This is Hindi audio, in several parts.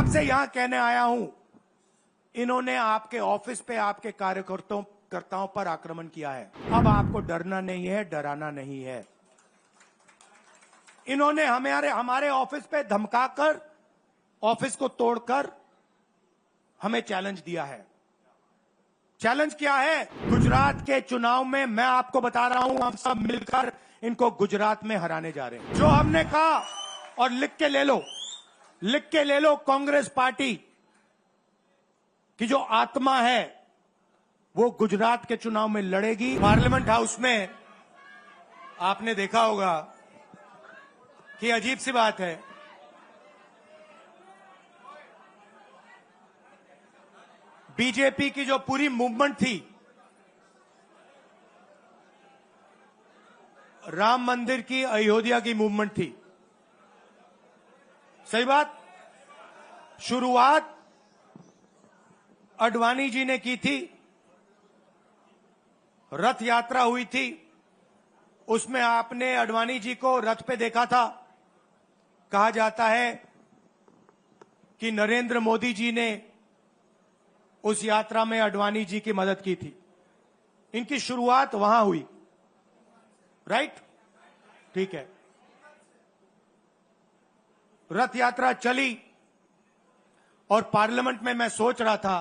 आपसे यहां कहने आया हूं, इन्होंने आपके ऑफिस पे आपके कार्यकर्ताओं पर आक्रमण किया है। अब आपको डरना नहीं है, डराना नहीं है। इन्होंने हमारे ऑफिस पे धमकाकर, ऑफिस को तोड़कर हमें चैलेंज दिया है। चैलेंज क्या है? गुजरात के चुनाव में मैं आपको बता रहा हूं, हम सब मिलकर इनको गुजरात में हराने जा रहे हैं। जो हमने कहा, और लिख के ले लो, कांग्रेस पार्टी की जो आत्मा है वो गुजरात के चुनाव में लड़ेगी। पार्लियामेंट हाउस में आपने देखा होगा कि अजीब सी बात है, बीजेपी की जो पूरी मूवमेंट थी, राम मंदिर की, अयोध्या की मूवमेंट थी। सही बात। शुरुआत अडवाणी जी ने की थी, रथ यात्रा हुई थी, उसमें आपने अडवाणी जी को रथ पे देखा था। कहा जाता है कि नरेंद्र मोदी जी ने उस यात्रा में अडवाणी जी की मदद की थी। इनकी शुरुआत वहां हुई, राइट? ठीक है। रथ यात्रा चली और पार्लियामेंट में मैं सोच रहा था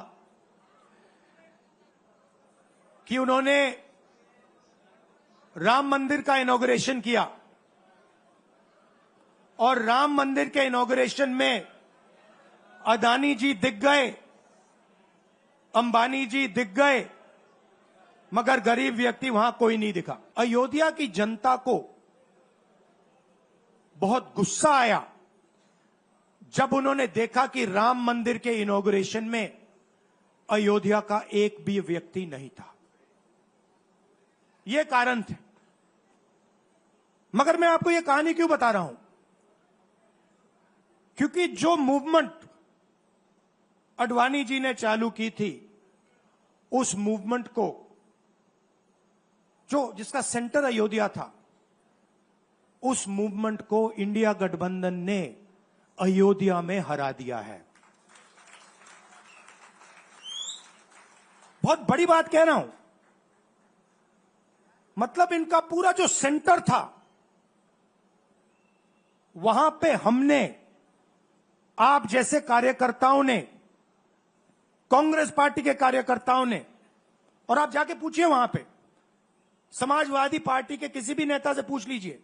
कि उन्होंने राम मंदिर का इनॉग्रेशन किया और राम मंदिर के इनॉग्रेशन में अदानी जी दिख गए, अंबानी जी दिख गए, मगर गरीब व्यक्ति वहां कोई नहीं दिखा। अयोध्या की जनता को बहुत गुस्सा आया जब उन्होंने देखा कि राम मंदिर के इनॉग्रेशन में अयोध्या का एक भी व्यक्ति नहीं था। यह कारण थे। मगर मैं आपको यह कहानी क्यों बता रहा हूं? क्योंकि जो मूवमेंट अडवाणी जी ने चालू की थी, उस मूवमेंट को, जिसका सेंटर अयोध्या था, उस मूवमेंट को इंडिया गठबंधन ने अयोध्या में हरा दिया है। बहुत बड़ी बात कह रहा हूं। मतलब इनका पूरा जो सेंटर था, वहां पे हमने, आप जैसे कार्यकर्ताओं ने, कांग्रेस पार्टी के कार्यकर्ताओं ने, और आप जाके पूछिए वहां पे, समाजवादी पार्टी के किसी भी नेता से पूछ लीजिए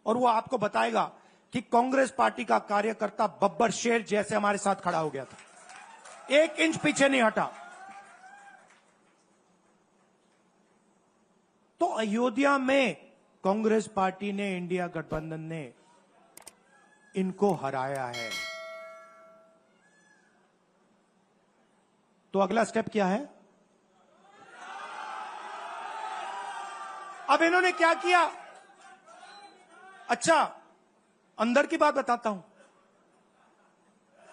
और वो आपको बताएगा कि कांग्रेस पार्टी का कार्यकर्ता बब्बर शेर जैसे हमारे साथ खड़ा हो गया था, 1 इंच पीछे नहीं हटा। तो अयोध्या में कांग्रेस पार्टी ने, इंडिया गठबंधन ने इनको हराया है। तो अगला स्टेप क्या है? अब इन्होंने क्या किया? अच्छा, अंदर की बात बताता हूं।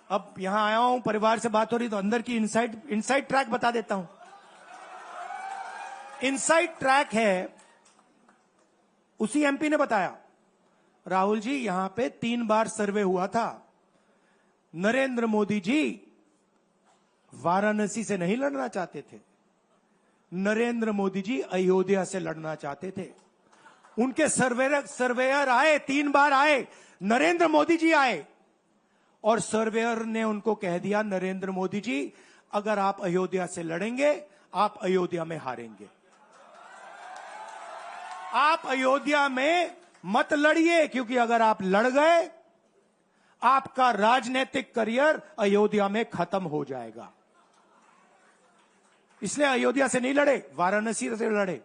अब यहां आया हूं, परिवार से बात हो रही, तो अंदर की इनसाइड ट्रैक बता देता हूं। इनसाइड ट्रैक है, उसी एमपी ने बताया, राहुल जी यहां पे 3 बार सर्वे हुआ था। नरेंद्र मोदी जी वाराणसी से नहीं लड़ना चाहते थे, नरेंद्र मोदी जी अयोध्या से लड़ना चाहते थे। उनके सर्वेयर आए, 3 बार आए, नरेंद्र मोदी जी आए, और सर्वेयर ने उनको कह दिया, नरेंद्र मोदी जी अगर आप अयोध्या से लड़ेंगे, आप अयोध्या में हारेंगे। आप अयोध्या में मत लड़िए, क्योंकि अगर आप लड़ गए, आपका राजनीतिक करियर अयोध्या में खत्म हो जाएगा। इसलिए अयोध्या से नहीं लड़े, वाराणसी से लड़े।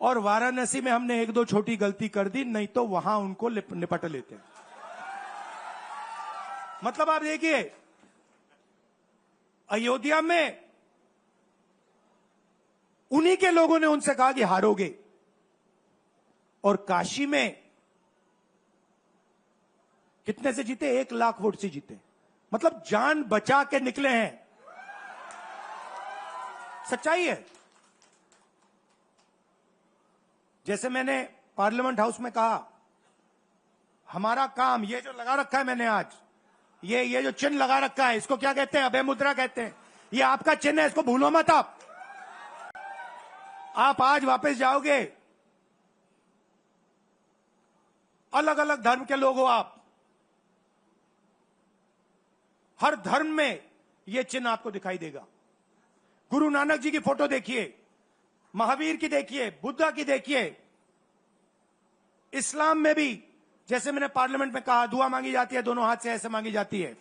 और वाराणसी में हमने 1-2 छोटी गलती कर दी, नहीं तो वहां उनको निपट लेते। मतलब आप देखिए, अयोध्या में उन्हीं के लोगों ने उनसे कहा कि हारोगे, और काशी में कितने से जीते? 1 लाख वोट से जीते। मतलब जान बचा के निकले हैं। सच्चाई है। जैसे मैंने पार्लियामेंट हाउस में कहा, हमारा काम, ये जो लगा रखा है मैंने आज, ये जो चिन्ह लगा रखा है इसको क्या कहते हैं? अभय मुद्रा कहते हैं। ये आपका चिन्ह है, इसको भूलो मत आप आज वापस जाओगे। अलग अलग धर्म के लोग हो आप, हर धर्म में यह चिन्ह आपको दिखाई देगा। गुरु नानक जी की फोटो देखिए, महावीर की देखिए, बुद्धा की देखिए। इस्लाम में भी जैसे मैंने पार्लियामेंट में कहा, दुआ मांगी जाती है दोनों हाथ से, ऐसे मांगी जाती है।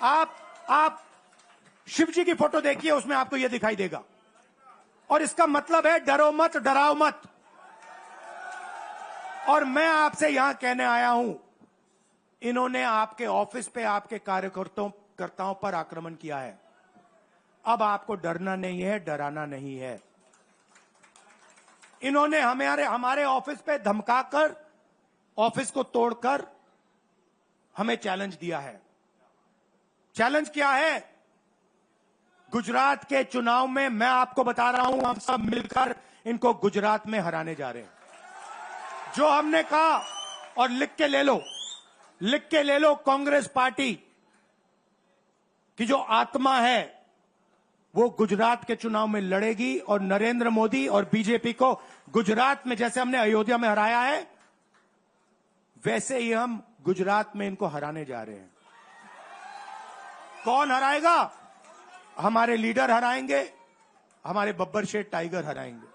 आप शिव जी की फोटो देखिए, उसमें आपको यह दिखाई देगा। और इसका मतलब है डरो मत, डराओ मत। और मैं आपसे यहां कहने आया हूं, इन्होंने आपके ऑफिस पे आपके कार्यकर्ताओं पर आक्रमण किया है। अब आपको डरना नहीं है, डराना नहीं है। इन्होंने हमारे ऑफिस पे धमकाकर, ऑफिस को तोड़कर हमें चैलेंज दिया है। चैलेंज क्या है? गुजरात के चुनाव में मैं आपको बता रहा हूं, हम सब मिलकर इनको गुजरात में हराने जा रहे हैं। जो हमने कहा, और लिख के ले लो, कांग्रेस पार्टी की जो आत्मा है वो गुजरात के चुनाव में लड़ेगी और नरेंद्र मोदी और बीजेपी को गुजरात में, जैसे हमने अयोध्या में हराया है, वैसे ही हम गुजरात में इनको हराने जा रहे हैं। कौन हराएगा? हमारे लीडर हराएंगे, हमारे बब्बर शेठ टाइगर हराएंगे।